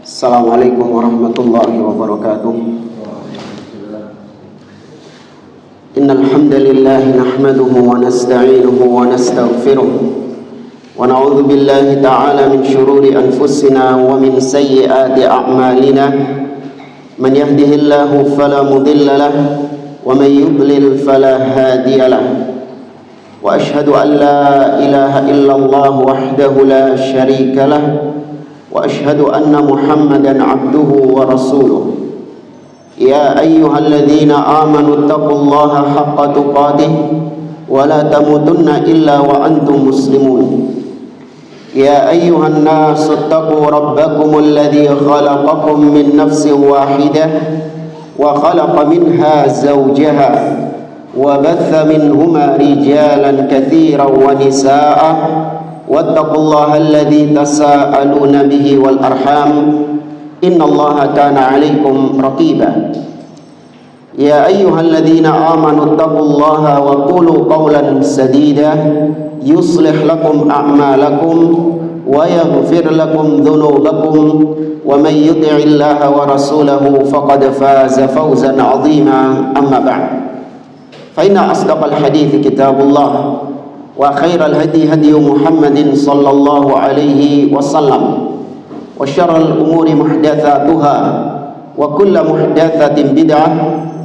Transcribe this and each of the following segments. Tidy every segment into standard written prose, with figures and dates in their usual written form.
Assalamualaikum warahmatullahi wabarakatuh. Innal hamdalillah nahmaduhu wa nasta'inuhu wa nastaghfiruh wa na'udzu billahi ta'ala min shururi anfusina wa min sayyiati a'malina. Man yahdihillahu fala mudilla lahu wa man yudlil fala hadiya lahu. Wa ashhadu an la ilaha illallah wahdahu la syarika lahu wa ashhadu anna Muhammadan abduhu wa rasuluh. Ya ayyuhalladzina amanu taqullaha haqqa tuqatih wa la tamutunna illa wa antum muslimun. Ya ayyuhan nasu taqu rabbakumul ladzi khalaqakum min nafsin wahidah wa khalaqa minha zawjaha wa batha minhuma rijalan katsiran wa nisaa'a wattaqullaha alladzi tasaaluna bihi wal arham innallaha kana 'alaikum raqiba. Ya ayyuhalladzina amanu taqullaha wa qulu qawlan sadida yuslih lakum a'malakum wa yaghfir lakum dhunubakum wa may yuti'illaha wa rasulahu faqad faza fawzan 'azima. Amma ba'd, fa inna asdaqal hadithi kitabullah wa khairal hadi hadi Muhammadin sallallahu alaihi wasallam wa syarral umuri muhdatsatuha wa kullu muhdatsatin bid'ah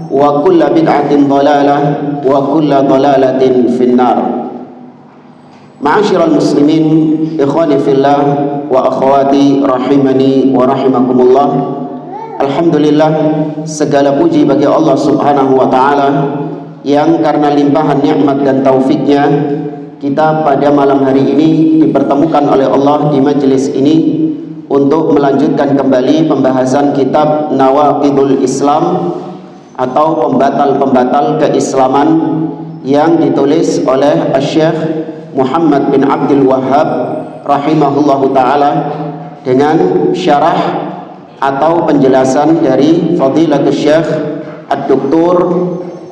wa kullu bid'atin dhalalah wa kullu dhalalatin finnar. Ma'asyiral muslimin, ikhwani fillah wa akhwati rahimani wa rahimakumullah. Alhamdulillah, segala puji bagi Allah Subhanahu wa taala yang karena limpahan nikmat dan taufiknya kita pada malam hari ini dipertemukan oleh Allah di majelis ini untuk melanjutkan kembali pembahasan kitab Nawaqidul Islam atau pembatal-pembatal keislaman yang ditulis oleh Syekh Muhammad bin Abdul Wahhab rahimahullahu ta'ala dengan syarah atau penjelasan dari Fadilatul Syekh Ad-Doktor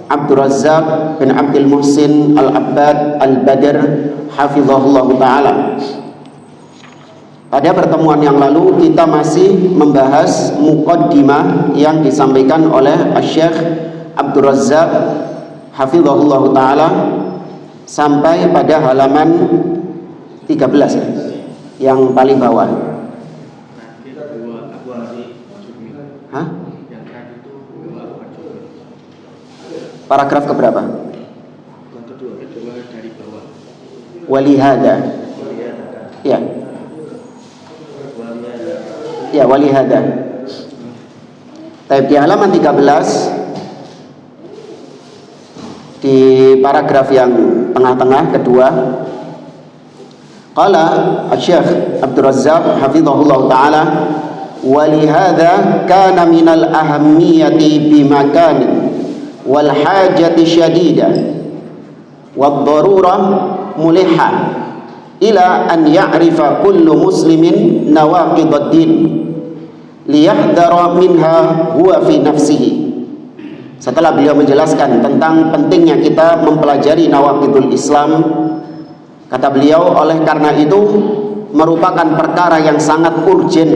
Abdul Razzaq bin Abdul Muhsin Al-Abbad Al-Badr hafizahullahu ta'ala. Pada pertemuan yang lalu kita masih membahas muqaddimah yang disampaikan oleh Syekh Abdul Razzaq hafizahullahu ta'ala sampai pada halaman 13 yang paling bawah. Hah? Paragraf keberapa? Kedua dari bawah. Walihada. Ya. Ya, walihada. Di halaman 13 di paragraf yang tengah-tengah kedua, qala Syekh Abdul Razzaq hafizahullah taala walihada kana minal ahammiyati bimakani wal hajati syadidah wad darurah mulihah ila an ya'rifa kullu muslimin nawaqidad din liyahdara minha huwa fi nafsihi. Setelah beliau menjelaskan tentang pentingnya kita mempelajari nawaqidul Islam, kata beliau, oleh karena itu merupakan perkara yang sangat urgen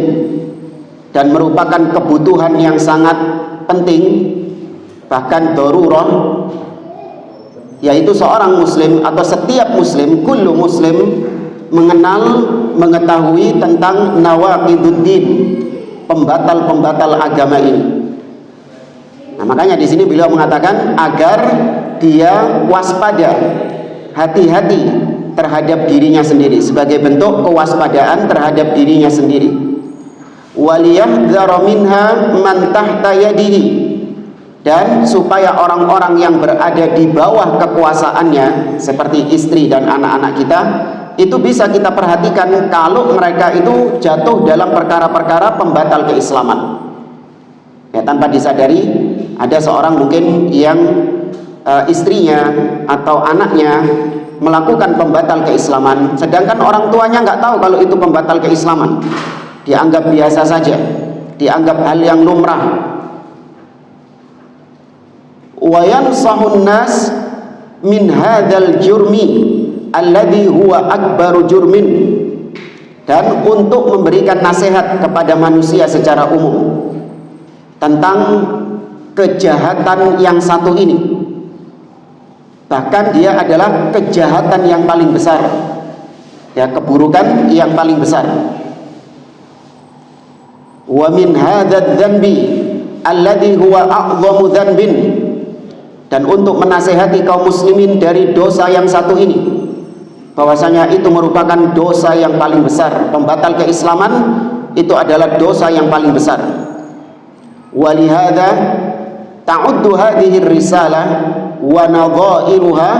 dan merupakan kebutuhan yang sangat penting, bahkan darurah, yaitu seorang muslim atau setiap muslim, kullu muslim, mengenal, mengetahui tentang nawaqiduddin, pembatal-pembatal agama ini. Nah, makanya di sini beliau mengatakan agar dia waspada, hati-hati terhadap dirinya sendiri sebagai bentuk kewaspadaan terhadap dirinya sendiri. Waliyahdhara minha man tahta yadihi, dan supaya orang-orang yang berada di bawah kekuasaannya seperti istri dan anak-anak kita itu bisa kita perhatikan kalau mereka itu jatuh dalam perkara-perkara pembatal keislaman. Ya, tanpa disadari ada seorang mungkin yang istrinya atau anaknya melakukan pembatal keislaman, sedangkan orang tuanya nggak tahu kalau itu pembatal keislaman, dianggap biasa saja, dianggap hal yang lumrah. Wa yansahun nas min hadzal jurmi alladhi huwa akbaru jurmin dan untuk memberikan nasihat kepada manusia secara umum tentang kejahatan yang satu ini. Bahkan dia adalah kejahatan yang paling besar, ya, keburukan yang paling besar. Wa min hadzal dzanbi alladhi huwa a'dhamu dzanbin, dan untuk menasehati kaum muslimin dari dosa yang satu ini, bahwasanya itu merupakan dosa yang paling besar, pembatal keislaman, itu adalah dosa yang paling besar. Walihada ta'uddu hadhihi risalah wa nadha'iruha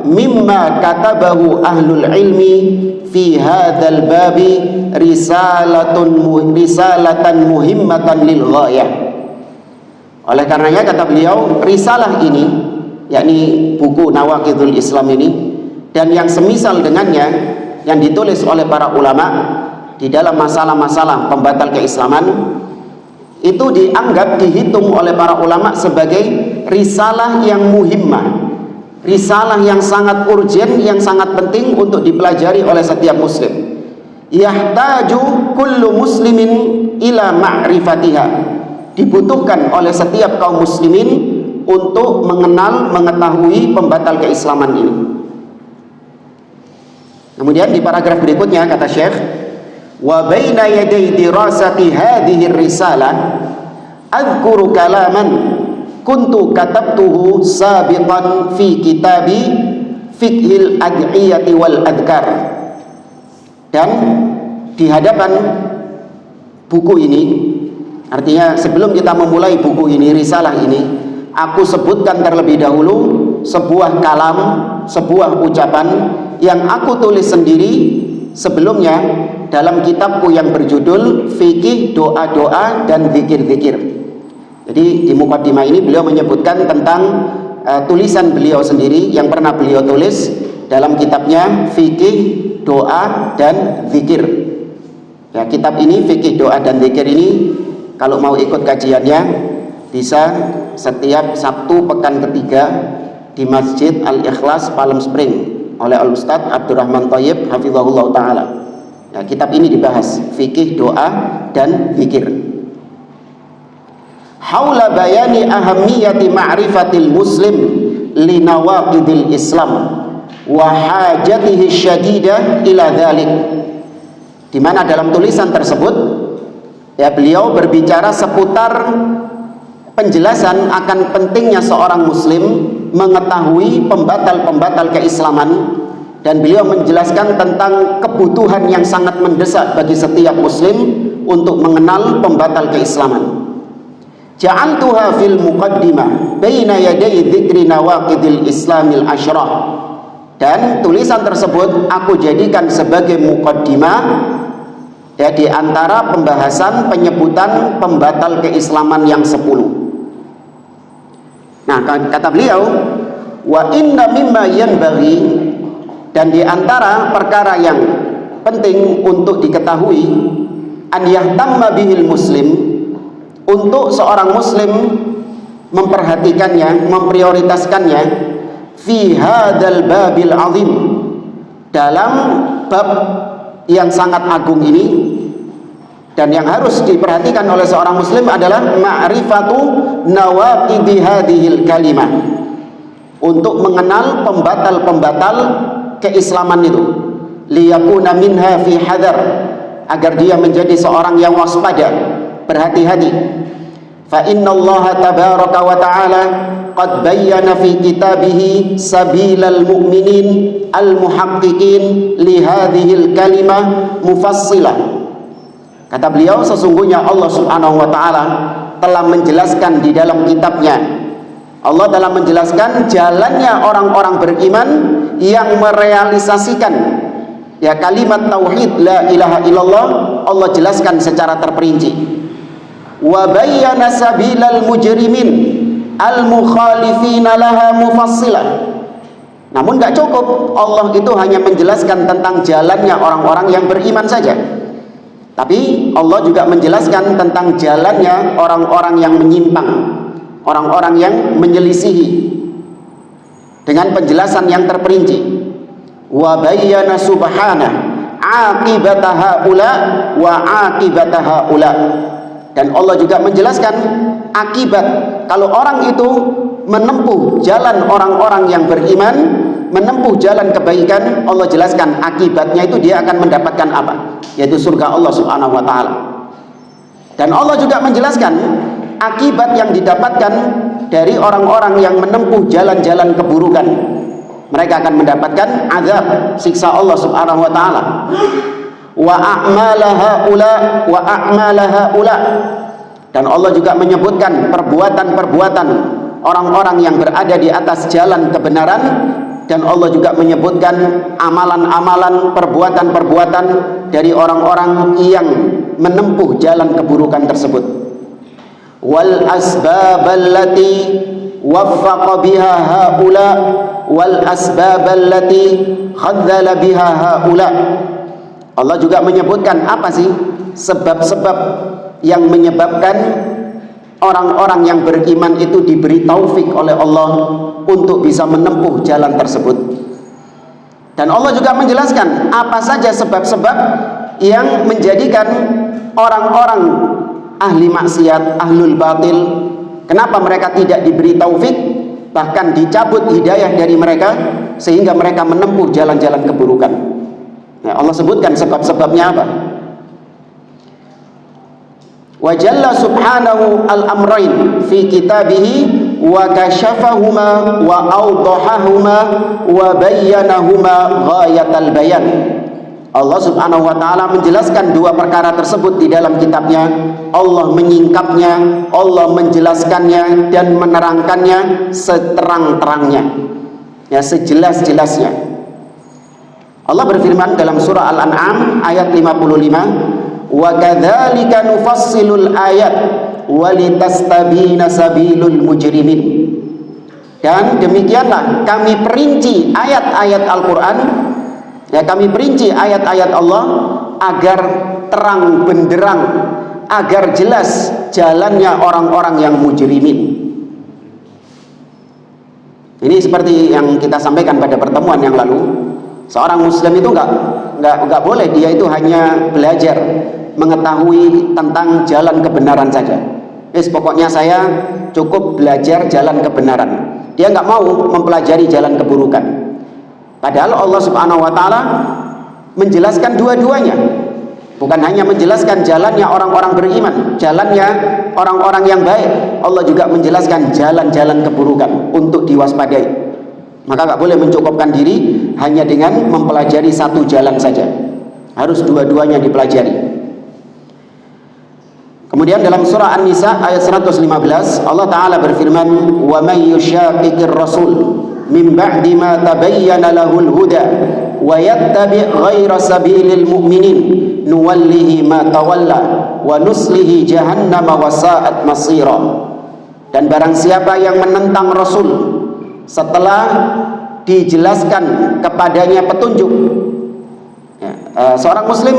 mimma katabahu ahlul ilmi fi hadzal babi risalatan muhimmatan lil ghayah. Oleh karenanya, kata beliau, risalah ini, yakni buku Nawaqidul Islam ini, dan yang semisal dengannya yang ditulis oleh para ulama di dalam masalah-masalah pembatal keislaman, itu dianggap, dihitung oleh para ulama sebagai risalah yang muhimmah, risalah yang sangat urgen, yang sangat penting untuk dipelajari oleh setiap muslim. Yahtaju kullu muslimin ila ma'rifatiha, dibutuhkan oleh setiap kaum muslimin untuk mengenal, mengetahui pembatal keislaman ini. Kemudian di paragraf berikutnya kata Syekh, wa baina yaday dirasati hadhihi risalah adhkuru kalaman kuntu katabtuhu sabiqan fi kitabi fiqhil ad'iyati wal adhkar. Dan di hadapan buku ini, artinya sebelum kita memulai buku ini, risalah ini, aku sebutkan terlebih dahulu sebuah kalam, sebuah ucapan yang aku tulis sendiri sebelumnya dalam kitabku yang berjudul Fikih Doa-Doa dan Zikir-Zikir. Jadi di mukaddimah ini beliau menyebutkan tentang tulisan beliau sendiri yang pernah beliau tulis dalam kitabnya Fikih Doa dan Zikir. Ya, kitab ini Fikih Doa dan Zikir ini kalau mau ikut kajiannya bisa setiap Sabtu pekan ketiga di Masjid Al-Ikhlas Palm Spring oleh Al-Ustadz Abdurrahman Thayyib hafizahullah ta'ala. Ya, kitab ini dibahas Fikih Doa dan Zikir. Haula bayani ahammiyati ma'rifatil muslim li nawaqidil Islam wa hajatihi syadidah ila dhalik. Di mana dalam tulisan tersebut, ya, beliau berbicara seputar penjelasan akan pentingnya seorang muslim mengetahui pembatal-pembatal keislaman, dan beliau menjelaskan tentang kebutuhan yang sangat mendesak bagi setiap muslim untuk mengenal pembatal keislaman. Ja'altuha fil muqaddimah baina yaday dzikri nawaqidil islamil asyrah, dan tulisan tersebut aku jadikan sebagai muqaddimah, ya, di antara pembahasan penyebutan pembatal keislaman yang 10. Nah, kata beliau, wa inna mimma yanbaghi, dan di antara perkara yang penting untuk diketahui, an yahtamma bihil muslim, untuk seorang muslim memperhatikannya, memprioritaskannya, fi hadzal babil azim, dalam bab yang sangat agung ini. Dan yang harus diperhatikan oleh seorang muslim adalah ma'rifatu nawaqidi hadhil kalimah, untuk mengenal pembatal-pembatal keislaman itu, liyakuna minha fi hadar, agar dia menjadi seorang yang waspada, berhati-hati. Fa innallaha tabaraka wa ta'ala qad bayyana fi kitabihi sabilal mu'minin al-muhaqqiqin li hadhil kalimah mufassilah. Kata beliau, sesungguhnya Allah Subhanahu wa ta'ala telah menjelaskan di dalam kitabnya, Allah telah menjelaskan jalannya orang-orang beriman yang merealisasikan, ya, kalimat tauhid la ilaha illallah. Allah jelaskan secara terperinci. Wa bayyana sabilal mujrimin al mukhalifina laha mufassilah. Namun gak cukup Allah itu hanya menjelaskan tentang jalannya orang-orang yang beriman saja, tapi Allah juga menjelaskan tentang jalannya orang-orang yang menyimpang, orang-orang yang menyelisihi, dengan penjelasan yang terperinci. Wa bayyana subhanahu aqibata haula wa aqibata haula. Dan Allah juga menjelaskan akibat kalau orang itu menempuh jalan orang-orang yang beriman, menempuh jalan kebaikan, Allah jelaskan akibatnya itu dia akan mendapatkan apa? Yaitu surga Allah Subhanahu wa taala. Dan Allah juga menjelaskan akibat yang didapatkan dari orang-orang yang menempuh jalan-jalan keburukan. Mereka akan mendapatkan azab, siksa Allah Subhanahu wa taala. Wa a'malaha ula wa a'malaha ula. Dan Allah juga menyebutkan perbuatan-perbuatan orang-orang yang berada di atas jalan kebenaran, dan Allah juga menyebutkan amalan-amalan, perbuatan-perbuatan dari orang-orang yang menempuh jalan keburukan tersebut. Wal asbaballati waffaqa biha haula wal asbaballati khadzala biha haula. Allah juga menyebutkan apa sih sebab-sebab yang menyebabkan orang-orang yang beriman itu diberi taufik oleh Allah untuk bisa menempuh jalan tersebut. Dan Allah juga menjelaskan apa saja sebab-sebab yang menjadikan orang-orang ahli maksiat, ahlul batil, kenapa mereka tidak diberi taufik, bahkan dicabut hidayah dari mereka sehingga mereka menempuh jalan-jalan keburukan. Nah, Allah sebutkan sebab-sebabnya apa? Wa jalla subhanahu al-amrain fi kitabihi wa kashafahuma wa awdahahuma wa bayyanahuma ghayatal bayan. Allah Subhanahu wa taala menjelaskan dua perkara tersebut di dalam kitabnya. Allah menyingkapnya, Allah menjelaskannya dan menerangkannya seterang-terangnya, ya, sejelas-jelasnya. Allah berfirman dalam surah Al-An'am ayat 55, wa kadzalika nufassilul ayat walitastabina sabilul mujrimin. Dan demikianlah kami perinci ayat-ayat Al-Qur'an, ya, kami perinci ayat-ayat Allah agar terang benderang, agar jelas jalannya orang-orang yang mujrimin. Ini seperti yang kita sampaikan pada pertemuan yang lalu. Seorang muslim itu enggak boleh dia itu hanya belajar mengetahui tentang jalan kebenaran saja. Pokoknya saya cukup belajar jalan kebenaran. Dia enggak mau mempelajari jalan keburukan. Padahal Allah Subhanahu wa taala menjelaskan dua-duanya. Bukan hanya menjelaskan jalannya orang-orang beriman, jalannya orang-orang yang baik. Allah juga menjelaskan jalan-jalan keburukan untuk diwaspadai. Maka nggak boleh mencukupkan diri hanya dengan mempelajari satu jalan saja. Harus dua-duanya dipelajari. Kemudian dalam surah An-Nisa ayat 115 Allah Ta'ala berfirman, wa may yushaqiqir rasul min ba'di ma tabayyana lahul huda wa yattabi' ghaira sabilil mu'minin nuwallihi ma tawalla wa nuslihi jahannama wa sa'at masira. Dan barang siapa yang menentang Rasul setelah dijelaskan kepadanya petunjuk, ya, seorang muslim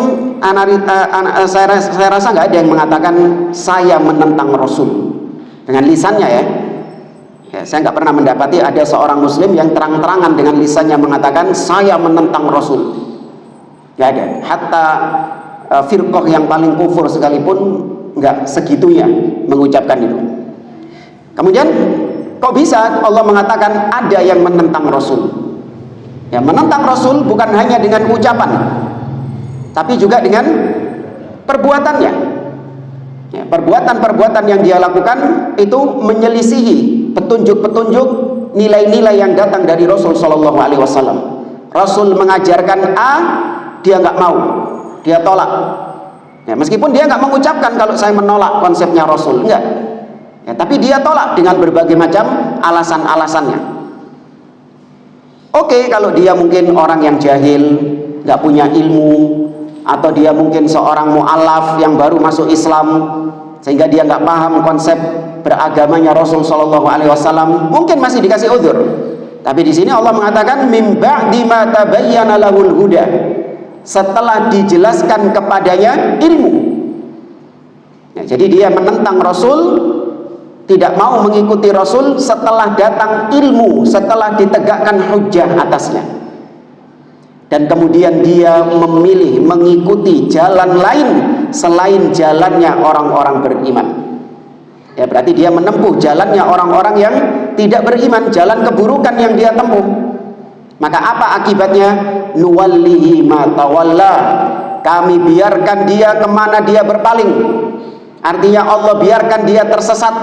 saya rasa nggak ada yang mengatakan saya menentang Rasul dengan lisannya, ya. Saya nggak pernah mendapati ada seorang muslim yang terang-terangan dengan lisannya mengatakan saya menentang Rasul. Nggak ada. Hatta firqah yang paling kufur sekalipun nggak segitunya mengucapkan itu. Kemudian kok bisa Allah mengatakan ada yang menentang Rasul? Ya, menentang Rasul bukan hanya dengan ucapan, tapi juga dengan perbuatannya. Ya, perbuatan-perbuatan yang dia lakukan itu menyelisihi petunjuk-petunjuk, nilai-nilai yang datang dari Rasul Shallallahu Alaihi Wasallam. Rasul mengajarkan A, dia nggak mau, dia tolak. Ya, meskipun dia nggak mengucapkan kalau saya menolak konsepnya Rasul, enggak. Ya, tapi dia tolak dengan berbagai macam alasan-alasannya. Oke, kalau dia mungkin orang yang jahil, nggak punya ilmu, atau dia mungkin seorang mu'alaf yang baru masuk Islam, sehingga dia nggak paham konsep beragamanya Rasul Shallallahu Alaihi Wasallam, mungkin masih dikasih udzur. Tapi di sini Allah mengatakan mim ba'di ma tabayyana lahul huda, setelah dijelaskan kepadanya ilmu. Ya, jadi dia menentang Rasul, tidak mau mengikuti Rasul setelah datang ilmu, setelah ditegakkan hujjah atasnya. dan kemudian dia memilih mengikuti jalan lain selain jalannya orang-orang beriman. Ya, berarti dia menempuh jalannya orang-orang yang tidak beriman, jalan keburukan yang dia tempuh. Maka apa akibatnya? Nuwallihi ma tawalla. Kami biarkan dia kemana dia berpaling. Artinya Allah biarkan dia tersesat,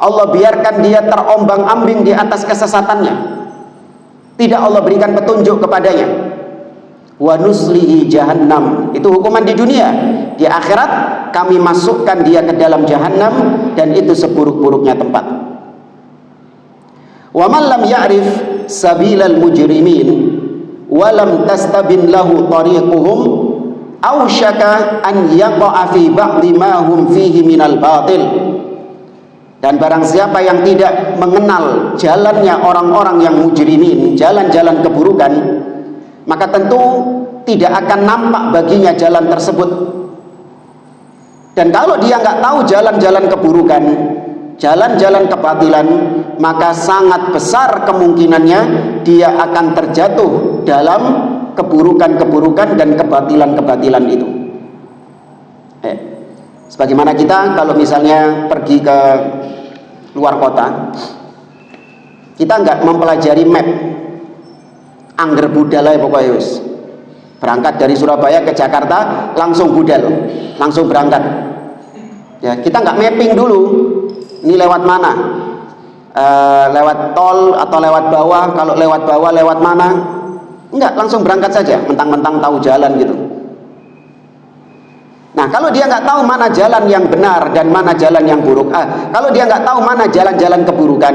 Allah biarkan dia terombang-ambing di atas kesesatannya. Tidak Allah berikan petunjuk kepadanya. Wa nuslihi jahannam. Itu hukuman di dunia. Di akhirat kami masukkan dia ke dalam jahannam, dan itu seburuk-buruknya tempat. Wa man lam ya'rif sabilal mujrimin wa lam tastabin lahu tariquhum ausyaka an yaqa'a fi ba'dhi ma hum fihi minal batil. Dan barang siapa yang tidak mengenal jalannya orang-orang yang mujrimin, jalan-jalan keburukan, maka tentu tidak akan nampak baginya jalan tersebut. Dan kalau dia nggak tahu jalan-jalan keburukan, jalan-jalan kebatilan, maka sangat besar kemungkinannya dia akan terjatuh dalam keburukan-keburukan dan kebatilan-kebatilan itu. Sebagaimana kita kalau misalnya pergi ke luar kota, kita nggak mempelajari map, angger budal aja pokoknya wis. Berangkat dari Surabaya ke Jakarta langsung budal, langsung berangkat. Ya, kita nggak mapping dulu. Ini lewat mana? Lewat tol atau lewat bawah? Kalau lewat bawah lewat mana? Enggak, langsung berangkat saja, mentang-mentang tahu jalan gitu. Nah, kalau dia nggak tahu mana jalan yang benar dan mana jalan yang buruk, kalau dia nggak tahu mana jalan-jalan keburukan,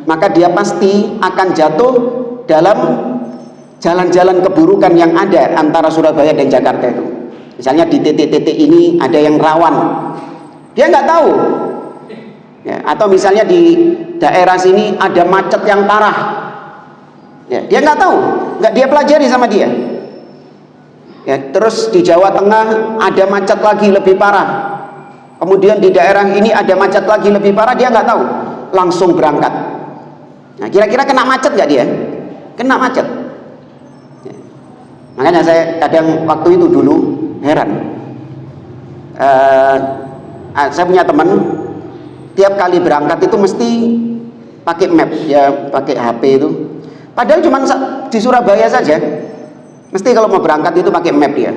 maka dia pasti akan jatuh dalam jalan-jalan keburukan yang ada antara Surabaya dan Jakarta itu. Misalnya di titik-titik ini ada yang rawan, dia nggak tahu. Ya, atau misalnya di daerah sini ada macet yang parah, ya, dia nggak tahu, nggak dia pelajari sama dia. Ya, terus di Jawa Tengah ada macet lagi lebih parah, kemudian di daerah ini ada macet lagi lebih parah, dia nggak tahu, langsung berangkat. Nah, kira-kira kena macet nggak dia? Kena macet. Ya. Makanya saya kadang waktu itu dulu heran, saya punya teman tiap kali berangkat itu mesti pakai map, ya pakai HP itu, padahal cuma di Surabaya saja. Mesti kalau mau berangkat itu pakai map ya.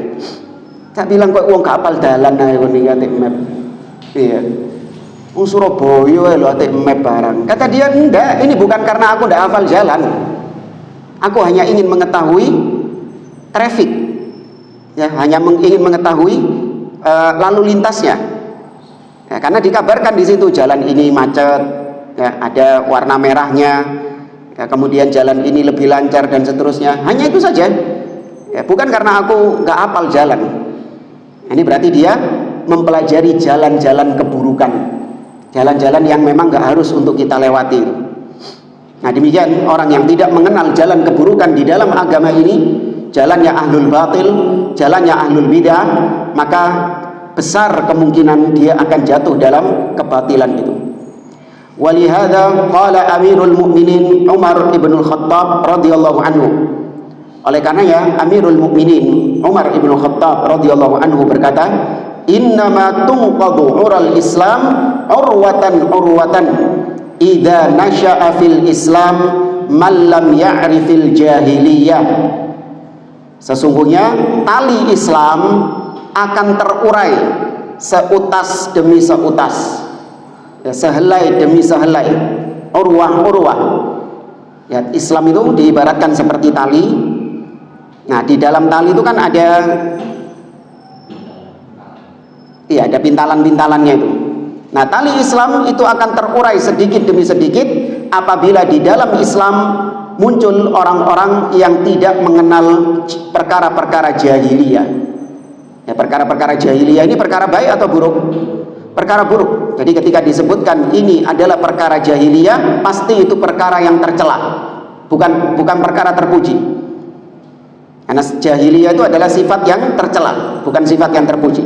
Saya bilang kok uang gak hafal dalan ae ngene ate map. Iya. Wong Surabaya lho ate map barang. Kata dia, enggak, ini bukan karena aku ndak hafal jalan. Aku hanya ingin mengetahui traffic. Ya, hanya ingin mengetahui lalu lintasnya. Ya, karena dikabarkan di situ jalan ini macet, ya, ada warna merahnya. Ya, kemudian jalan ini lebih lancar dan seterusnya. Hanya itu saja. Ya, bukan karena aku nggak hafal jalan. Ini berarti dia mempelajari jalan-jalan keburukan, jalan-jalan yang memang nggak harus untuk kita lewati. Nah, demikian orang yang tidak mengenal jalan keburukan di dalam agama ini, jalannya ahlul batil, jalannya ahlul bidah, maka besar kemungkinan dia akan jatuh dalam kebatilan itu. Walihada qala Amirul Mukminin Umar ibn Khattab radhiyallahu anhu. Oleh karenanya Amirul Mukminin Umar ibn Khattab radhiyallahu anhu berkata, "Innama tunqadu ural Islam urwatan urwatan idza nasha'a fil Islam man lam ya'rifil jahiliyah." Sesungguhnya tali Islam akan terurai seutas demi seutas, ya, sehelai demi sehelai, urwah-urwah. Ya, Islam itu diibaratkan seperti tali. Nah, di dalam tali itu kan ada pintalan-pintalannya itu. Nah, tali Islam itu akan terurai sedikit demi sedikit apabila di dalam Islam muncul orang-orang yang tidak mengenal perkara-perkara jahiliyah. Ya, perkara-perkara jahiliyah ini perkara baik atau buruk? Perkara buruk. Jadi ketika disebutkan ini adalah perkara jahiliyah, pasti itu perkara yang tercela, bukan perkara terpuji. Karena jahiliyah itu adalah sifat yang tercela, bukan sifat yang terpuji.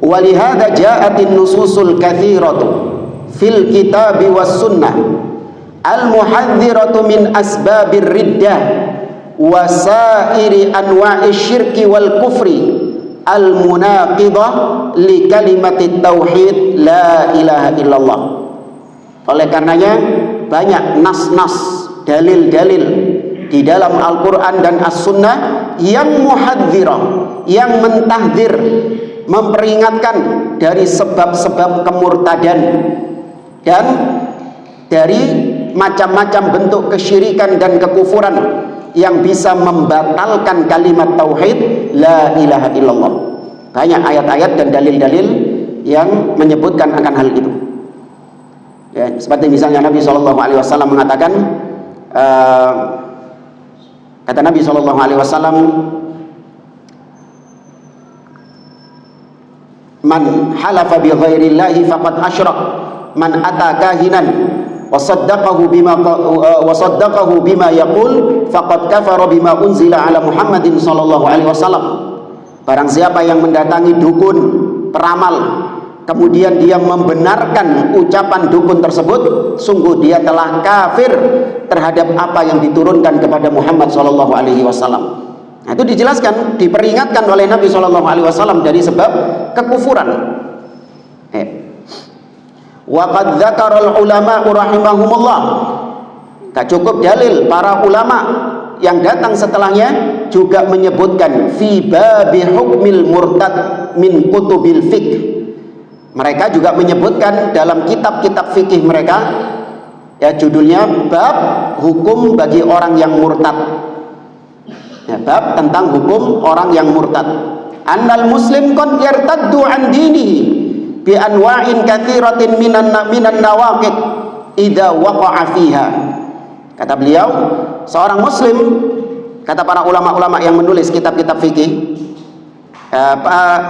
Walihada ja'atin nususul katsiratu fil kitabi was sunnah al muhadziratu min asbabir riddah wasairi anwa'i syirki wal kufri al-munaqidah li kalimatit tauhid la ilaha illallah. Oleh karenanya banyak nas-nas, dalil-dalil di dalam Al-Quran dan As-Sunnah yang muhadzirah, yang mentahdir, memperingatkan dari sebab-sebab kemurtadan dan dari macam-macam bentuk kesyirikan dan kekufuran yang bisa membatalkan kalimat tauhid la ilaha illallah. Banyak ayat-ayat dan dalil-dalil yang menyebutkan akan hal itu. Ya, seperti misalnya Nabi SAW mengatakan, kata Nabi SAW, man halafa bi ghairillahi faqad asyrak, man ata kahinan wa saddaqahu bima yaqul faqad kafara bima unzila ala Muhammadin sallallahu alaihi wasallam. Barang siapa yang mendatangi dukun, peramal, kemudian dia membenarkan ucapan dukun tersebut, sungguh dia telah kafir terhadap apa yang diturunkan kepada Muhammad sallallahu alaihi wasallam. Nah, itu dijelaskan, diperingatkan oleh Nabi sallallahu alaihi wasallam dari sebab kekufuran. Wa qad dzakara ulama rahimahumullah. Tak cukup dalil, para ulama yang datang setelahnya juga menyebutkan fi babi hukmil murtad min kutubil fiqh. Mereka juga menyebutkan dalam kitab-kitab fikih mereka, ya judulnya bab hukum bagi orang yang murtad. Ya, bab tentang hukum orang yang murtad. Annal muslim qad yartaddu an dinihi bi anwa'in katsiratin minan nawaqid idza waqa'a fiha. Kata beliau, seorang muslim, kata para ulama-ulama yang menulis kitab-kitab fikih,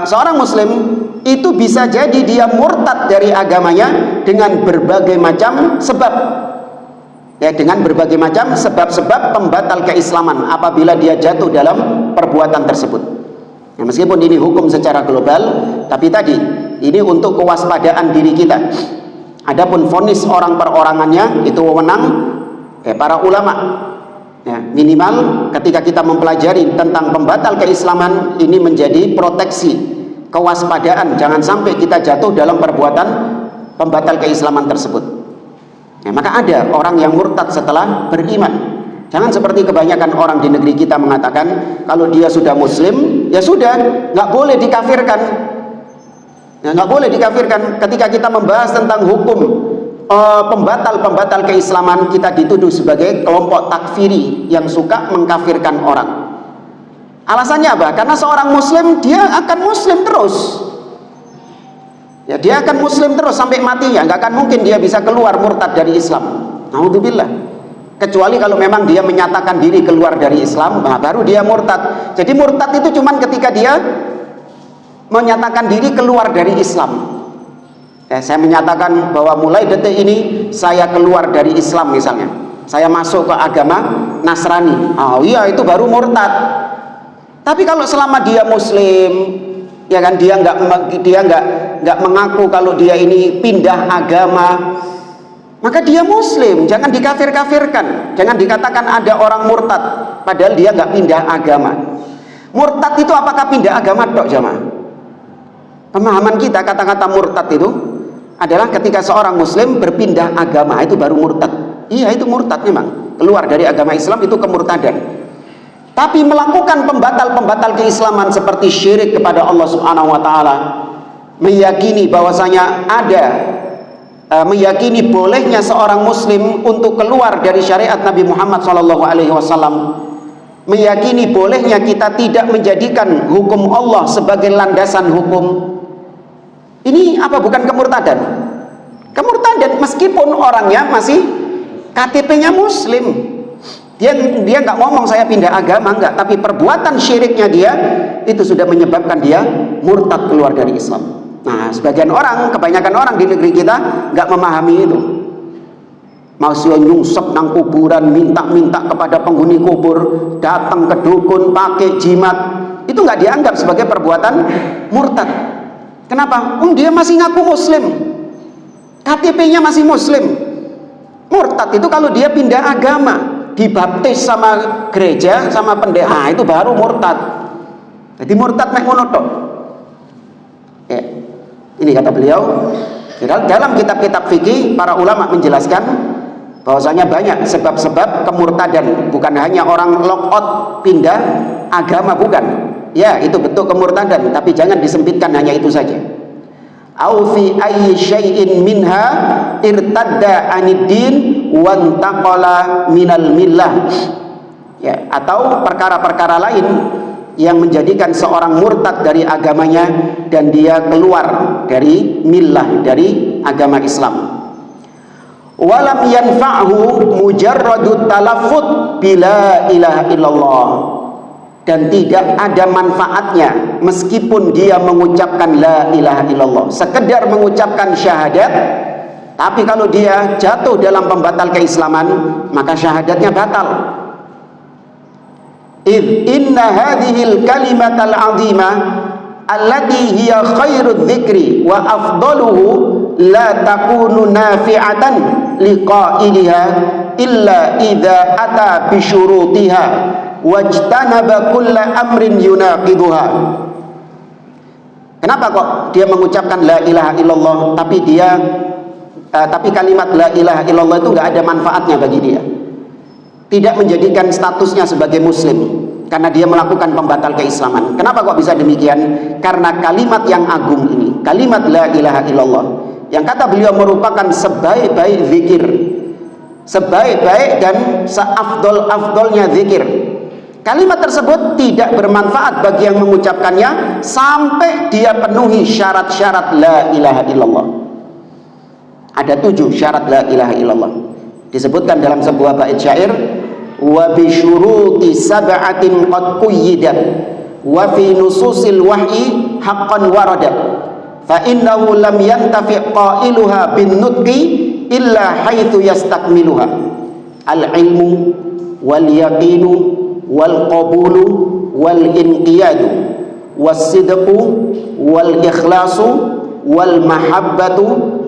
seorang muslim itu bisa jadi dia murtad dari agamanya dengan berbagai macam sebab. Ya, dengan berbagai macam sebab-sebab pembatal keislaman apabila dia jatuh dalam perbuatan tersebut. Ya, meskipun ini hukum secara global, tapi tadi ini untuk kewaspadaan diri kita. Adapun vonis orang perorangannya itu wewenang para ulama. Ya, minimal ketika kita mempelajari tentang pembatal keislaman, ini menjadi proteksi, kewaspadaan, jangan sampai kita jatuh dalam perbuatan pembatal keislaman tersebut. Ya, maka ada orang yang murtad setelah beriman. Jangan seperti kebanyakan orang di negeri kita mengatakan kalau dia sudah muslim, ya sudah, nggak boleh dikafirkan. Ya, nggak boleh dikafirkan. Ketika kita membahas tentang hukum pembatal keislaman, kita dituduh sebagai kelompok takfiri yang suka mengkafirkan orang. Alasannya apa? Karena seorang muslim dia akan muslim terus. Ya, dia akan muslim terus sampai matinya, nggak akan mungkin dia bisa keluar murtad dari Islam. Naudzubillah. Kecuali kalau memang dia menyatakan diri keluar dari Islam, nah baru dia murtad. Jadi murtad itu cuman ketika dia menyatakan diri keluar dari Islam. Ya, saya menyatakan bahwa mulai detik ini saya keluar dari Islam misalnya. Saya masuk ke agama Nasrani. Oh iya, itu baru murtad. Tapi kalau selama dia muslim, ya kan, dia nggak mengaku kalau dia ini pindah agama, maka dia muslim. Jangan dikafir-kafirkan, jangan dikatakan ada orang murtad padahal dia nggak pindah agama. Murtad itu apakah pindah agama tok, jamaah? Pemahaman kita kata-kata murtad itu adalah ketika seorang muslim berpindah agama, itu baru murtad. Iya, itu murtad memang, keluar dari agama Islam, itu kemurtadan. Tapi melakukan pembatal-pembatal keislaman seperti syirik kepada Allah Subhanahu wa taala, meyakini bahwasanya meyakini bolehnya seorang muslim untuk keluar dari syariat Nabi Muhammad SAW, meyakini bolehnya kita tidak menjadikan hukum Allah sebagai landasan hukum. Ini apa bukan kemurtadan? Kemurtadan meskipun orangnya masih KTP-nya muslim. Dia nggak ngomong saya pindah agama, enggak, tapi perbuatan syiriknya dia itu sudah menyebabkan dia murtad keluar dari Islam. Nah, sebagian orang, kebanyakan orang di negeri kita nggak memahami itu. Masih nyungsep nang kuburan, minta-minta kepada penghuni kubur, datang ke dukun pakai jimat, itu nggak dianggap sebagai perbuatan murtad. Kenapa? Dia masih ngaku muslim, KTP-nya masih muslim. Murtad itu kalau dia pindah agama. dibaptis sama gereja, sama pendeta, itu baru murtad. Jadi murtad mek ngono tok. Ya. Ini kata beliau, dalam kitab-kitab fikih para ulama menjelaskan bahwasanya banyak sebab-sebab kemurtadan, bukan hanya orang lockout pindah agama, bukan. Ya, itu bentuk kemurtadan, tapi jangan disempitkan hanya itu saja. Au fi ayyi syai'in minha irtadda 'anid din wa intaqala minal millah. Ya, atau perkara-perkara lain yang menjadikan seorang murtad dari agamanya dan dia keluar dari millah, dari agama Islam. Walam yanfa'hu mujarradut talaffuz bila ilaha illallah, dan tidak ada manfaatnya meskipun dia mengucapkan la ilaha illallah, sekedar mengucapkan syahadat, tapi kalau dia jatuh dalam pembatal keislaman maka syahadatnya batal. Idh inna hadhil kalimatal azimah allati hiya khairudz dzikri wa afdaluhu la takunu nafi'atan liqa'iliha illa idza ata bi syurutiha wajtanaba kulla amrin yunaqiduha. Kenapa kok dia mengucapkan la ilaha illallah tapi kalimat la ilaha illallah itu enggak ada manfaatnya bagi dia, tidak menjadikan statusnya sebagai muslim karena dia melakukan pembatal keislaman. Kenapa kok bisa demikian? Karena kalimat yang agung ini, kalimat la ilaha illallah, yang kata beliau merupakan sebaik-baik zikir, sebaik-baik dan seafdol-afdolnya zikir. Kalimat tersebut tidak bermanfaat bagi yang mengucapkannya sampai dia penuhi syarat-syarat la ilaha illallah. Ada 7 syarat la ilaha illallah, disebutkan dalam sebuah bait syair, wa bi syuruti sab'atin qad quyyidat wa fi nususil wahyi haqqan waradat fa innahu lam yantafi qailuha bin nutqi illa haitsu yastakmiluha al ilmu wal yaqinu wal qabulu wal inqiyadu was sidqu wal ikhlasu wal mahabbatu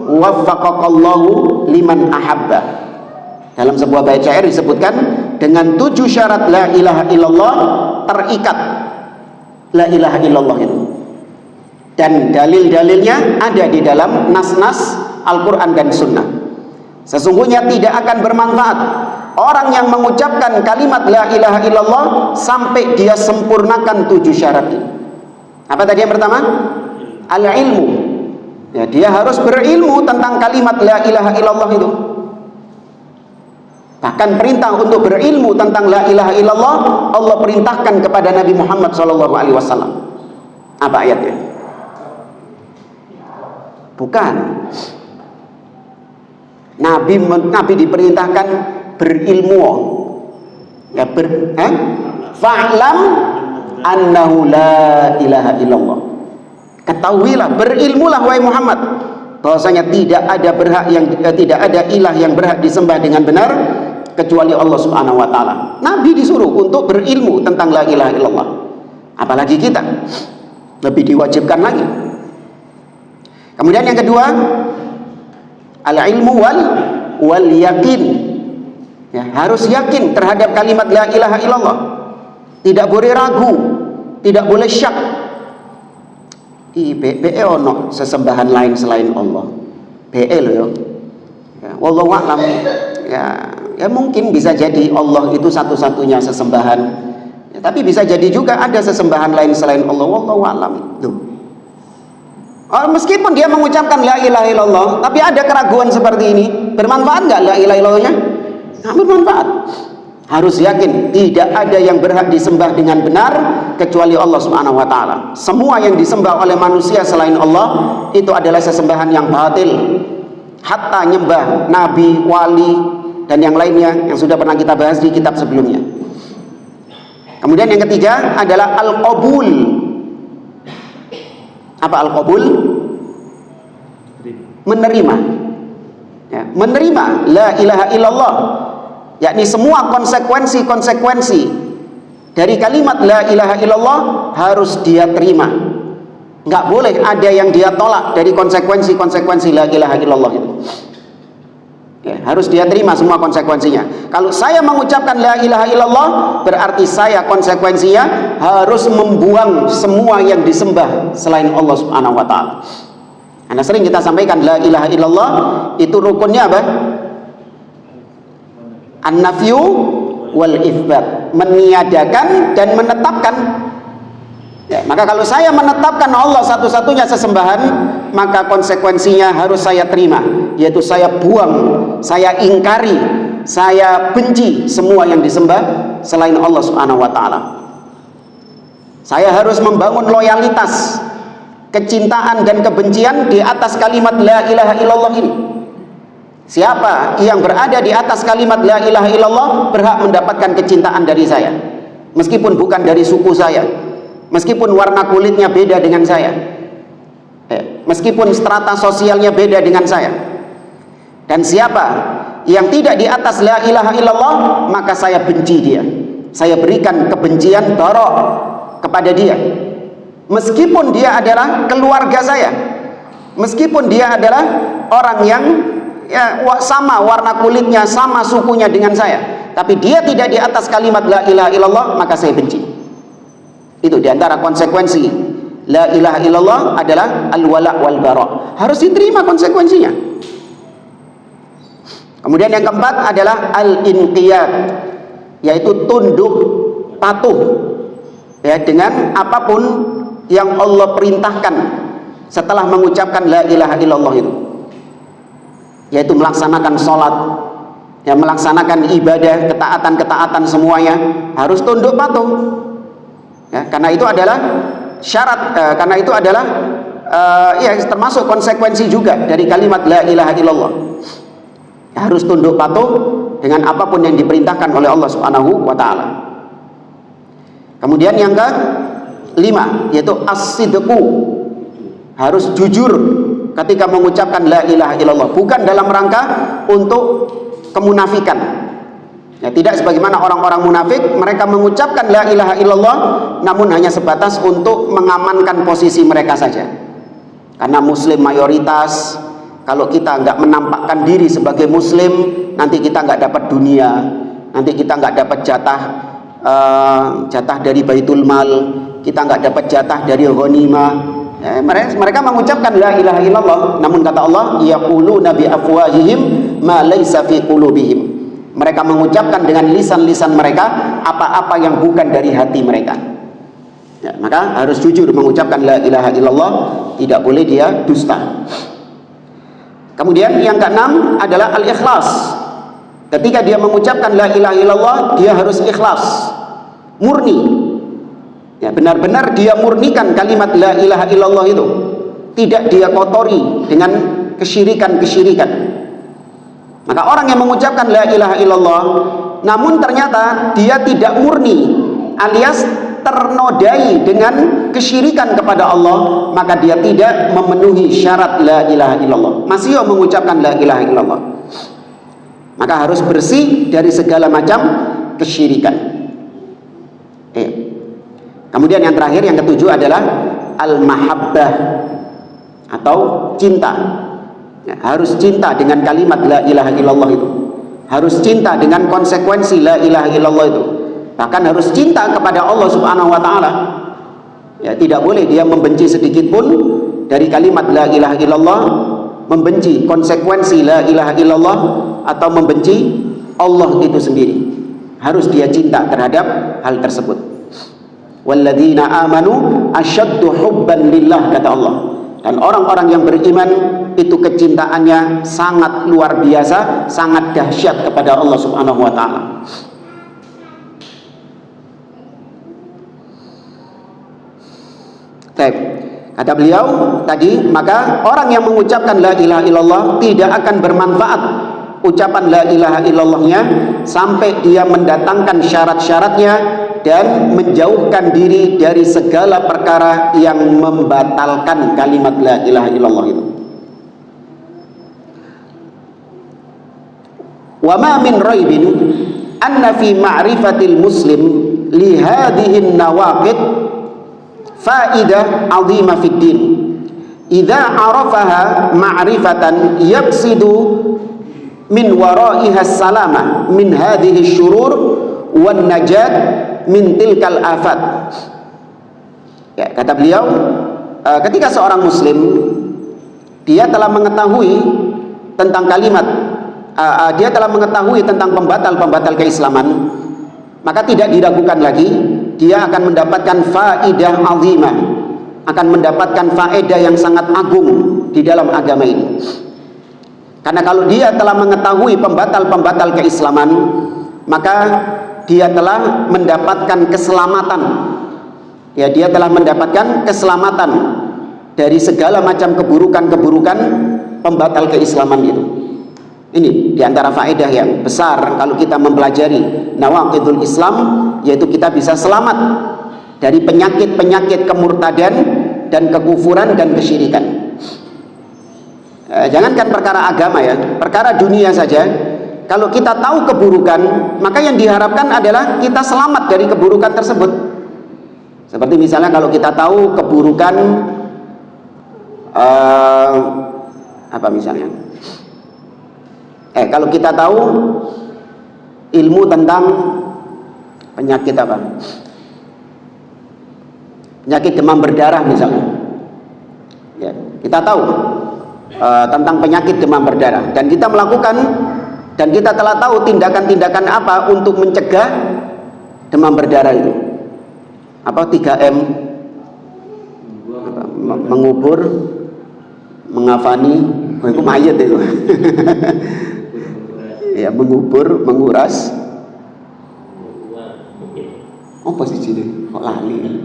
waffaqakallahu liman ahabba. Dalam sebuah bait syair disebutkan dengan 7 syarat la ilaha illallah terikat la ilaha illallah itu, dan dalil-dalilnya ada di dalam nas-nas Al-Quran dan Sunnah. Sesungguhnya tidak akan bermanfaat orang yang mengucapkan kalimat la ilaha illallah sampai dia sempurnakan 7 syarat ini. Apa tadi yang pertama? Al-ilmu. Ya, dia harus berilmu tentang kalimat la ilaha illallah itu. Bahkan perintah untuk berilmu tentang la ilaha illallah Allah perintahkan kepada Nabi Muhammad SAW. Apa ayatnya? Bukan. Nabi diperintahkan berilmu. Ya, fa'lam annahu la ilaha illallah. Ketahuilah, berilmulah wahai Muhammad, bahwasanya tidak ada ilah yang berhak disembah dengan benar kecuali Allah Subhanahu wa taala. Nabi disuruh untuk berilmu tentang la ilaha illallah. Apalagi kita lebih diwajibkan lagi. Kemudian yang kedua, al-ilmu wal yakin. Ya, harus yakin terhadap kalimat la ilaha illallah. Tidak boleh ragu, tidak boleh syak. BE ono sesembahan lain selain Allah. BE loh ya. Wallahu a'lam. Ya mungkin bisa jadi Allah itu satu-satunya sesembahan. Ya, tapi bisa jadi juga ada sesembahan lain selain Allah. Wallahu a'lam. Meskipun dia mengucapkan la ilaha illallah, tapi ada keraguan seperti ini, bermanfaat nggak la ilaha illallahnya? Nggak bermanfaat. Harus yakin tidak ada yang berhak disembah dengan benar kecuali Allah Subhanahu wa taala. Semua yang disembah oleh manusia selain Allah itu adalah sesembahan yang batil. Hatta nyembah nabi, wali dan yang lainnya yang sudah pernah kita bahas di kitab sebelumnya. Kemudian yang ketiga adalah al-qabul. Apa al-qabul? Menerima. Ya, menerima la ilaha illallah, yakni semua konsekuensi dari kalimat la ilaha illallah harus dia terima. Nggak boleh ada yang dia tolak dari konsekuensi la ilaha illallah itu. Ya, harus dia terima semua konsekuensinya. Kalau saya mengucapkan la ilaha illallah, berarti saya konsekuensinya harus membuang semua yang disembah selain Allah Subhanahu wa taala. Karena sering kita sampaikan la ilaha illallah itu rukunnya apa? An-nafyu wal itsbat, meniadakan dan menetapkan. Ya, maka kalau saya menetapkan Allah satu-satunya sesembahan, maka konsekuensinya harus saya terima, yaitu saya buang, saya ingkari, saya benci semua yang disembah selain Allah Subhanahu wa taala. Saya harus membangun loyalitas, kecintaan dan kebencian di atas kalimat la ilaha illallah ini. Siapa yang berada di atas kalimat la ilaha illallah berhak mendapatkan kecintaan dari saya, meskipun bukan dari suku saya, meskipun warna kulitnya beda dengan saya, meskipun strata sosialnya beda dengan saya. Dan siapa yang tidak di atas la ilaha illallah, maka saya benci dia, saya berikan kebencian barok kepada dia, meskipun dia adalah keluarga saya, meskipun dia adalah orang yang ya sama warna kulitnya, sama sukunya dengan saya, tapi dia tidak di atas kalimat la ilaha illallah, maka saya benci. Itu diantara konsekuensi la ilaha illallah adalah al-wala wal bara, harus diterima konsekuensinya. Kemudian yang keempat adalah al-inqiyad, yaitu tunduk patuh ya dengan apapun yang Allah perintahkan setelah mengucapkan la ilaha illallah itu, yaitu melaksanakan sholat, ya, melaksanakan ibadah, ketaatan-ketaatan semuanya harus tunduk patuh. Ya, karena itu adalah syarat, karena itu adalah ya termasuk konsekuensi juga dari kalimat la ilaha illallah. Ya, harus tunduk patuh dengan apapun yang diperintahkan oleh Allah Subhanahu wa taala. Kemudian yang kelima yaitu as-sidqu, harus jujur ketika mengucapkan la ilaha illallah, bukan dalam rangka untuk kemunafikan. Ya, tidak sebagaimana orang-orang munafik, mereka mengucapkan la ilaha illallah namun hanya sebatas untuk mengamankan posisi mereka saja. Karena muslim mayoritas, kalau kita nggak menampakkan diri sebagai muslim, nanti kita nggak dapat dunia, nanti kita nggak dapat jatah dari baitul mal, kita nggak dapat jatah dari ghanimah. Ya, mereka mengucapkan la ilaha illallah, namun kata Allah, yaquluna bi afwahihim ma laysa fi qulubihim. Mereka mengucapkan dengan lisan-lisan mereka apa-apa yang bukan dari hati mereka. Ya, maka harus jujur mengucapkan la ilaha illallah, tidak boleh dia dusta. Kemudian yang keenam adalah al-ikhlas. Ketika dia mengucapkan la ilaha illallah, dia harus ikhlas, murni. Ya, benar-benar dia murnikan kalimat la ilaha illallah itu, tidak dia kotori dengan kesyirikan-kesyirikan. Maka orang yang mengucapkan la ilaha illallah namun ternyata dia tidak murni, alias ternodai dengan kesyirikan kepada Allah, maka dia tidak memenuhi syarat la ilaha illallah, masih mengucapkan la ilaha illallah. Maka harus bersih dari segala macam kesyirikan. Kemudian yang terakhir, yang ketujuh adalah al-mahabbah atau cinta. Ya, harus cinta dengan kalimat la ilaha illallah itu, harus cinta dengan konsekuensi la ilaha illallah itu, bahkan harus cinta kepada Allah Subhanahu wa taala. Ya, tidak boleh dia membenci sedikit pun dari kalimat la ilaha illallah, membenci konsekuensi la ilaha illallah, atau membenci Allah itu sendiri. Harus dia cinta terhadap hal tersebut. Walladzina amanu asyaddu hubban lillah, kata Allah. Dan orang-orang yang beriman itu kecintaannya sangat luar biasa, sangat dahsyat kepada Allah Subhanahu wa taala. Kata beliau tadi, maka orang yang mengucapkan la ilaha illallah tidak akan bermanfaat ucapan la ilaha illallahnya sampai dia mendatangkan syarat-syaratnya dan menjauhkan diri dari segala perkara yang membatalkan kalimat la ilaha illallah itu. Wa ma min raibin anna fi ma'rifatil muslim li hadhihi an-nawaqid faidah 'azimah fid din. Idza 'arafaha ma'rifatan yaqsidu min waraiha salamah min hadhihi syurur wan najat min tilkal afat. Ya, kata beliau, ketika seorang muslim dia telah mengetahui tentang kalimat, dia telah mengetahui tentang pembatal-pembatal keislaman, maka tidak diragukan lagi dia akan mendapatkan faedah azimah, akan mendapatkan faedah yang sangat agung di dalam agama ini. Karena kalau dia telah mengetahui pembatal-pembatal keislaman, maka dia telah mendapatkan keselamatan. Ya, dia telah mendapatkan keselamatan dari segala macam keburukan-keburukan pembatal keislaman itu. Ini diantara faedah yang besar kalau kita mempelajari nawaqidul Islam, yaitu kita bisa selamat dari penyakit-penyakit kemurtadan dan kekufuran dan kesyirikan. Jangankan perkara agama ya, perkara dunia saja, kalau kita tahu keburukan, maka yang diharapkan adalah kita selamat dari keburukan tersebut. Seperti misalnya kalau kita tahu keburukan apa misalnya, kalau kita tahu ilmu tentang penyakit apa, penyakit demam berdarah misalnya, ya, kita tahu tentang penyakit demam berdarah, dan kita melakukan, dan kita telah tahu tindakan-tindakan apa untuk mencegah demam berdarah itu. Apa 3M? Mengubur, mengafani, itu mayat itu. Ya, mengubur, menguras. Oh, posisi ini kok lali.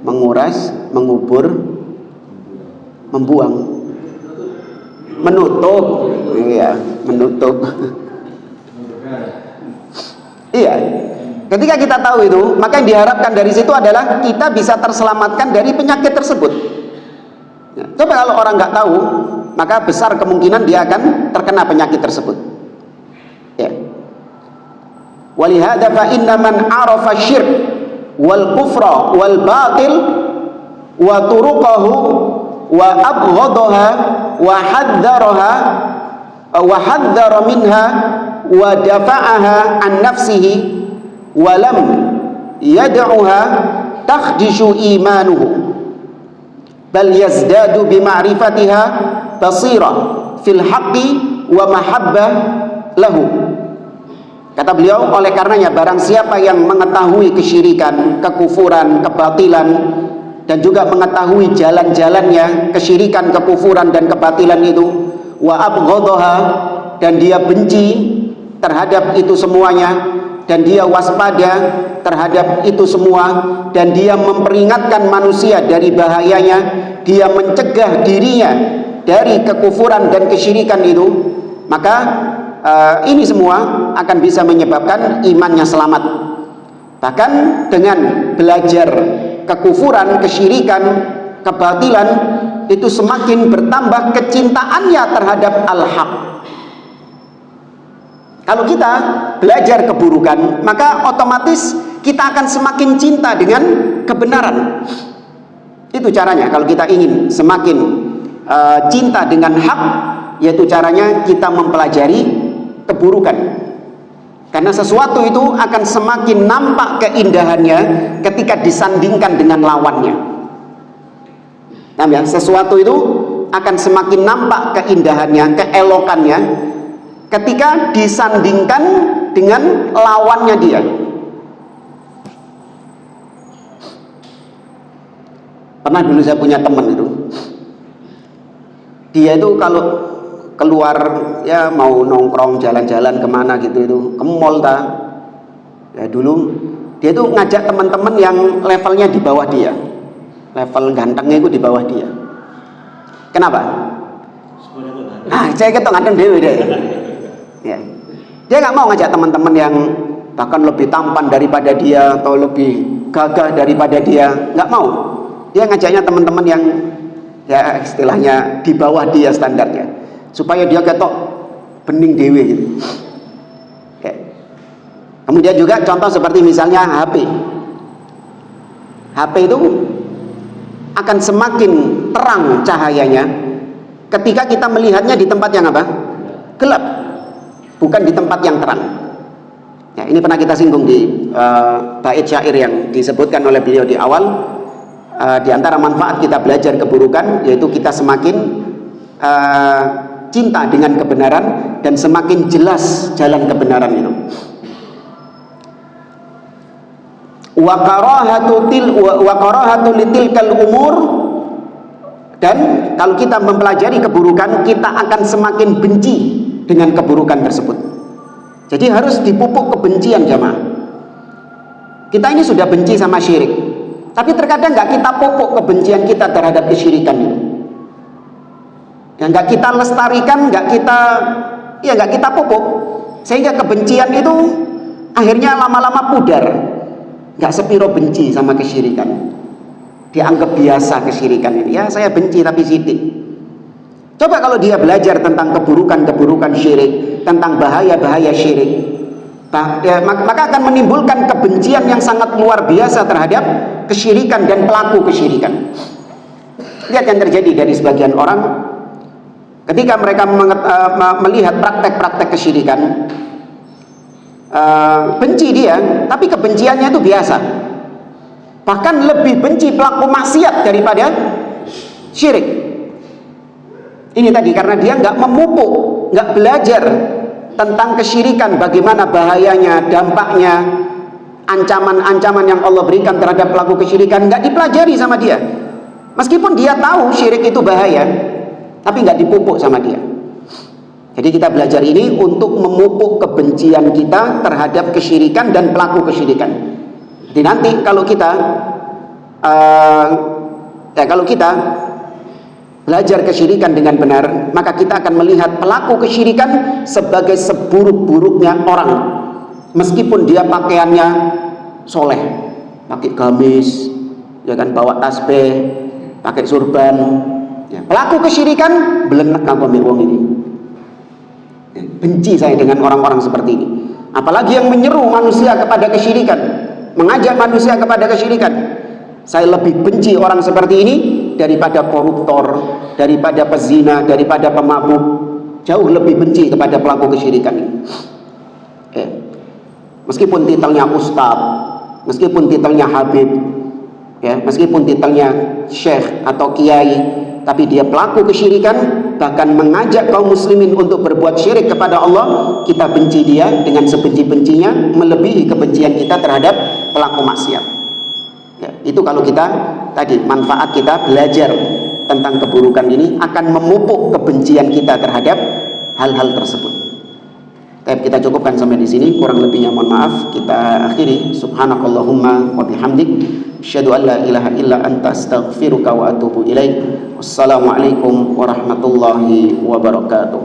Menguras, mengubur, membuang, menutup. Iya, menutup. Iya. Ketika kita tahu itu, maka yang diharapkan dari situ adalah kita bisa terselamatkan dari penyakit tersebut. Ya, coba kalau orang nggak tahu, maka besar kemungkinan dia akan terkena penyakit tersebut. Ya. Walihada fa inna man arafa syirk wal kufra wal batil wa turuqahu wa abghadaha wa hadzaraha wa hadzara minha wa dafa'aha an nafsihi wa lam yad'uha takhdishu imanuhu bal yazdadu bi ma'rifatiha basira fil haqqi wa mahabbah lahu. Kata beliau, oleh karenanya barang siapa yang mengetahui kesyirikan, kekufuran, kebatilan, dan juga mengetahui jalan-jalannya kesyirikan, kekufuran, dan kebatilan itu, wa abghadaha, dan dia benci terhadap itu semuanya, dan dia waspada terhadap itu semua, dan dia memperingatkan manusia dari bahayanya, dia mencegah dirinya dari kekufuran dan kesyirikan itu, maka ini semua akan bisa menyebabkan imannya selamat. Bahkan dengan belajar kekufuran, kesyirikan, kebatilan, itu semakin bertambah kecintaannya terhadap al-haq. Kalau kita belajar keburukan, maka otomatis kita akan semakin cinta dengan kebenaran. Itu caranya kalau kita ingin semakin cinta dengan hak, yaitu caranya kita mempelajari keburukan. Karena sesuatu itu akan semakin nampak keindahannya ketika disandingkan dengan lawannya. Nah, ya, sesuatu itu akan semakin nampak keindahannya, keelokannya ketika disandingkan dengan lawannya dia. Pernah dulu saya punya teman itu, dia itu kalau keluar ya mau nongkrong jalan-jalan kemana gitu itu ke mall ya dulu dia itu ngajak teman-teman yang levelnya di bawah dia, level gantengnya itu di bawah dia. Kenapa? Saya ketong ganteng dewe deh. Ya. Dia nggak mau ngajak teman-teman yang bahkan lebih tampan daripada dia atau lebih gagah daripada dia, nggak mau. Dia ngajaknya teman-teman yang ya istilahnya di bawah dia standarnya, supaya dia ketok bening dewe gitu. Ya. Kemudian juga contoh seperti misalnya HP. HP itu akan semakin terang cahayanya ketika kita melihatnya di tempat yang apa? Gelap, bukan di tempat yang terang. Ya, ini pernah kita singgung di bait syair yang disebutkan oleh beliau di awal. Di antara manfaat kita belajar keburukan yaitu kita semakin cinta dengan kebenaran dan semakin jelas jalan kebenaran itu. Wa karahatu litilkal umur, dan kalau kita mempelajari keburukan kita akan semakin benci dengan keburukan tersebut. Jadi harus dipupuk kebencian jamaah. Kita ini sudah benci sama syirik, tapi terkadang nggak kita pupuk kebencian kita terhadap kesyirikan itu. Ya nggak kita lestarikan, nggak kita pupuk, sehingga kebencian itu akhirnya lama-lama pudar. Nggak sepiro benci sama kesyirikan, dianggap biasa kesyirikan ini. Ya saya benci tapi sidik. Coba kalau dia belajar tentang keburukan-keburukan syirik, tentang bahaya-bahaya syirik, maka akan menimbulkan kebencian yang sangat luar biasa terhadap kesyirikan dan pelaku kesyirikan. Lihat yang terjadi dari sebagian orang ketika mereka melihat praktek-praktek kesyirikan. Benci dia, tapi kebenciannya itu biasa. Bahkan lebih benci pelaku maksiat daripada syirik. Ini tadi karena dia nggak memupuk, nggak belajar tentang kesyirikan, bagaimana bahayanya, dampaknya, ancaman-ancaman yang Allah berikan terhadap pelaku kesyirikan, nggak dipelajari sama dia. Meskipun dia tahu syirik itu bahaya, tapi nggak dipupuk sama dia. Jadi kita belajar ini untuk memupuk kebencian kita terhadap kesyirikan dan pelaku kesyirikan. Jadi nanti kalau kita belajar kesyirikan dengan benar, maka kita akan melihat pelaku kesyirikan sebagai seburuk-buruknya orang. Meskipun dia pakaiannya soleh, pakai gamis, ya kan, bawa tasbih, pakai surban, ya. Pelaku kesyirikan belenek kanggo wong ini. Benci saya dengan orang-orang seperti ini. Apalagi yang menyeru manusia kepada kesyirikan, mengajak manusia kepada kesyirikan. Saya lebih benci orang seperti ini daripada koruptor, daripada pezina, daripada pemabuk. Jauh lebih benci kepada pelaku kesyirikan ini. Meskipun titelnya ustaz, meskipun titelnya habib, ya, meskipun titelnya syekh atau kiai, tapi dia pelaku kesyirikan, bahkan mengajak kaum muslimin untuk berbuat syirik kepada Allah, kita benci dia dengan sebenci-bencinya, melebihi kebencian kita terhadap pelaku maksiat. Ya, itu kalau kita tadi manfaat kita belajar tentang keburukan ini akan memupuk kebencian kita terhadap hal-hal tersebut. Kita cukupkan sampai di sini, kurang lebihnya mohon maaf. Kita akhiri. Subhanakallahumma wa bihamdik, asyhadu an la ilaha illa anta, astaghfiruka wa atubu ilaik. Wassalamualaikum warahmatullahi wabarakatuh.